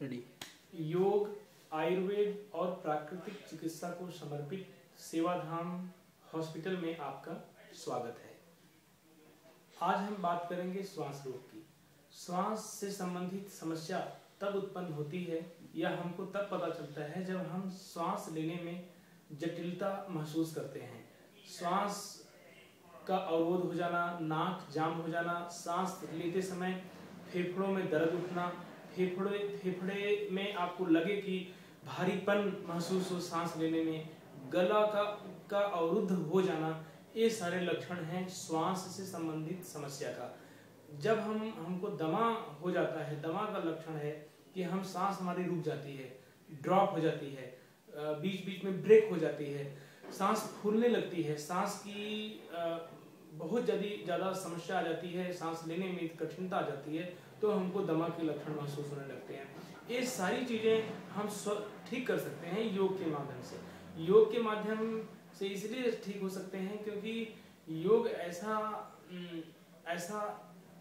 Ready. योग, आयुर्वेद और प्राकृतिक चिकित्सा को समर्पित सेवाधाम हॉस्पिटल में आपका स्वागत है। आज हम बात करेंगे श्वास रोग की। श्वास से संबंधित समस्या तब उत्पन्न होती है या हमको तब पता चलता है जब हम श्वास लेने में जटिलता महसूस करते हैं। श्वास का अवरोध हो जाना, नाक जाम हो जाना, सांस लेते समय फेफड़ों में दर्द उठना, फेफड़े में आपको लगे कि भारीपन महसूस हो सांस लेने में, गला का अवरुद्ध हो जाना, ये सारे लक्षण हैं श्वास से संबंधित समस्या का। जब हमको दमा हो जाता है, दमा का लक्षण है कि हम सांस हमारी रुक जाती है, ड्रॉप हो जाती है, बीच बीच में ब्रेक हो जाती है, सांस फूलने लगती है, सांस की बहुत ज़्यादा समस्या आ जाती है, सांस लेने में कठिनता आ जाती है, तो हमको दमा के लक्षण महसूस होने लगते हैं। ये सारी चीज़ें हम ठीक कर सकते हैं योग के माध्यम से। योग के माध्यम से इसलिए ठीक हो सकते हैं क्योंकि योग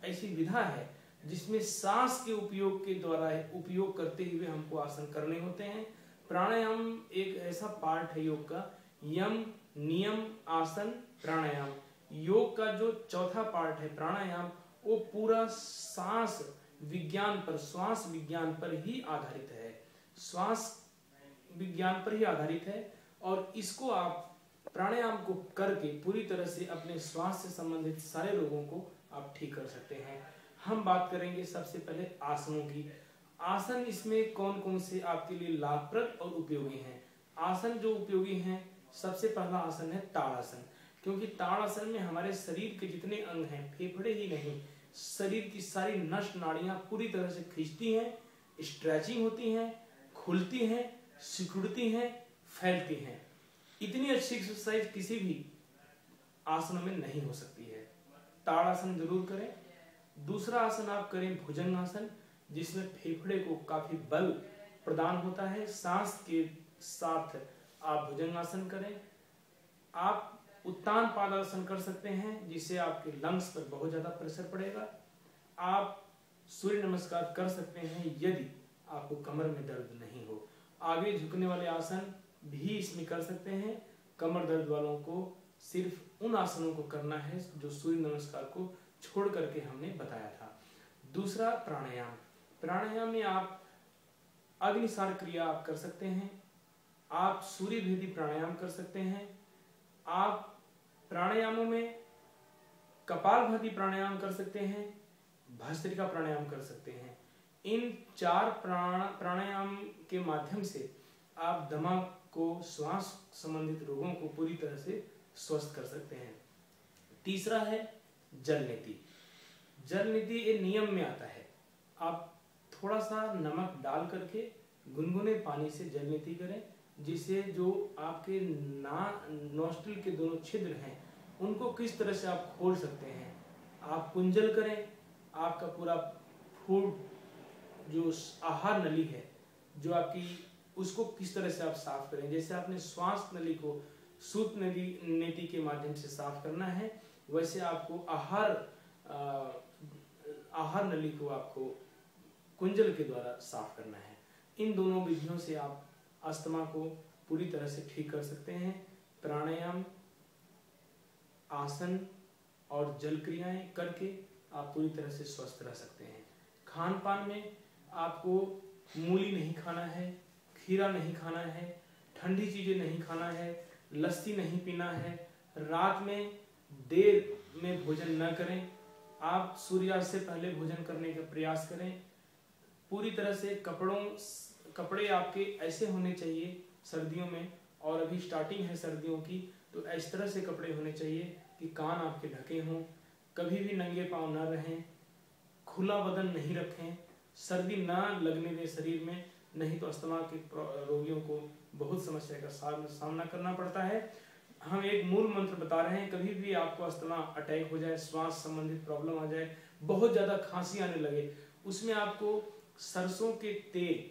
ऐसी विधा है जिसमें सांस के उपयोग करते हुए हमको आसन करने होते हैं। प्राणायाम एक ऐसा पार्ट है योग का, यम, नियम, आसन, प्राणायाम। योग का जो चौथा पार्ट है प्राणायाम, वो पूरा श्वास विज्ञान पर ही आधारित है। श्वास विज्ञान पर ही आधारित है और इसको आप प्राणायाम को करके पूरी तरह से अपने श्वास से संबंधित सारे रोगों को आप ठीक कर सकते हैं। हम बात करेंगे सबसे पहले आसनों की। आसन इसमें कौन कौन से आपके लिए लाभप्रद और उपयोगी हैं। आसन जो उपयोगी हैं, सबसे पहला आसन है ताड़ासन। क्योंकि ताड़ासन में हमारे शरीर के जितने अंग हैं, फेफड़े ही नहीं, शरीर की सारी नस नाड़ियां पूरी तरह से खींचती हैं, स्ट्रेचिंग होती हैं, खुलती हैं, सिकुड़ती हैं, फैलती हैं। इतनी अच्छी एक्सरसाइज किसी भी आसन में नहीं हो सकती है। ताड़ासन जरूर करें। दूसरा आसन आप करें भुजंगासन, जिसमें फेफड़े को काफी बल प्रदान होता है। सांस के साथ आप भुजंगासन करें। आप उत्तान पादासन कर सकते हैं, जिससे आपके लंग्स पर बहुत ज्यादा प्रेशर पड़ेगा। आप सूर्य नमस्कार कर सकते हैं यदि आपको कमर में दर्द नहीं हो। आगे झुकने वाले आसन भी इसमें कर सकते हैं। कमर दर्द वालों को सिर्फ उन आसनों को करना है जो सूर्य नमस्कार को छोड़ करके हमने बताया था। दूसरा प्राणायाम। प्राणायाम में आप अग्निसार क्रिया आप कर सकते हैं, आप सूर्य भेदी प्राणायाम कर सकते हैं, आप प्राणायामों में कपालभाति प्राणायाम कर सकते हैं, भस्त्रिका प्राणायाम कर सकते हैं। इन चार प्राणायाम के माध्यम से आप दमा को, श्वास संबंधित रोगों को पूरी तरह से स्वस्थ कर सकते हैं। तीसरा है जल नीति। जल नीति ये नियम में आता है। आप थोड़ा सा नमक डाल करके गुनगुने पानी से जल नीति करें, जिससे जो आपके नॉस्ट्रिल के दोनों छिद्र हैं उनको किस तरह से आप खोल सकते हैं। आप कुंजल करें। आपका पूरा फूड जो आहार नली है जो आपकी, उसको किस तरह से आप साफ करें। जैसे आपने श्वास नली को सूत नीति के माध्यम से साफ करना है, वैसे आपको आहार नली को आपको कुंजल के द्वारा साफ करना है। इन दोनों विधियों से आप अस्थमा को पूरी तरह से ठीक कर सकते हैं। प्राणायाम, आसन और जल क्रियाएं करके आप पूरी तरह से स्वस्थ रह सकते हैं। खान पान में आपको मूली नहीं खाना है, खीरा नहीं खाना है, ठंडी चीजें नहीं खाना है, लस्सी नहीं पीना है, रात में देर में भोजन न करें। आप सूर्यास्त से पहले भोजन करने का प्रयास करें। पूरी तरह से कपड़े आपके ऐसे होने चाहिए सर्दियों में, और अभी स्टार्टिंग है सर्दियों की, तो इस तरह से कपड़े होने चाहिए कि कान आपके ढके हों, कभी भी नंगे पांव न रहें, खुला बदन नहीं रखें, सर्दी ना लगने दें शरीर में, नहीं तो अस्थमा के रोगियों को बहुत समस्या का सामना करना पड़ता है। हम एक मूल मंत्र बता रहे हैं, कभी भी आपको अस्थमा अटैक हो जाए, श्वास संबंधित प्रॉब्लम आ जाए, बहुत ज्यादा खांसी आने लगे, उसमें आपको सरसों के तेल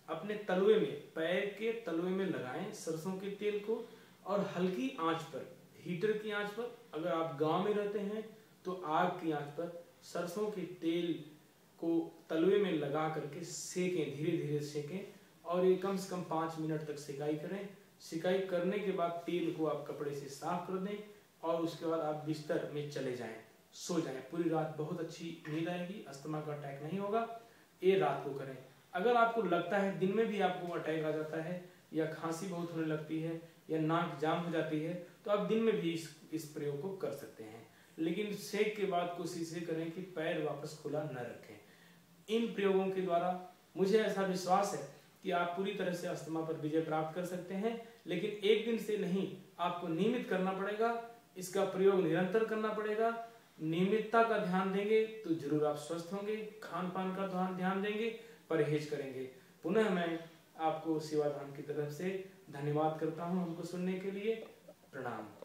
अपने तलवे में, पैर के तलवे में लगाएं सरसों के तेल को, और हल्की आंच पर, हीटर की आंच पर, अगर आप गांव में रहते हैं तो आग की आंच पर सरसों के तेल को तलवे में लगा करके सेकें, धीरे धीरे सेकें और ये कम से कम 5 मिनट तक सिकाई करें। सिकाई करने के बाद तेल को आप कपड़े से साफ कर दें और उसके बाद आप बिस्तर में चले जाएं, सो जाएं। पूरी रात बहुत अच्छी नींद आएगी, अस्थमा का अटैक नहीं होगा। ये रात को करें। अगर आपको लगता है दिन में भी आपको अटैक आ जाता है या खांसी बहुत होने लगती है या नाक जाम हो जाती है, तो आप दिन में भी इस प्रयोग को कर सकते हैं। लेकिन सेक के बाद कोशिश ये करें कि पैर वापस खुला न रखें। इन प्रयोगों के द्वारा मुझे ऐसा विश्वास है कि आप पूरी तरह से अस्थमा पर विजय प्राप्त कर सकते हैं। लेकिन एक दिन से नहीं, आपको नियमित करना पड़ेगा, इसका प्रयोग निरंतर करना पड़ेगा। नियमितता का ध्यान देंगे तो जरूर आप स्वस्थ होंगे। खान पान का ध्यान देंगे, परहेज करेंगे। पुनः मैं आपको सेवाधाम की तरफ से धन्यवाद करता हूं हमको सुनने के लिए। प्रणाम।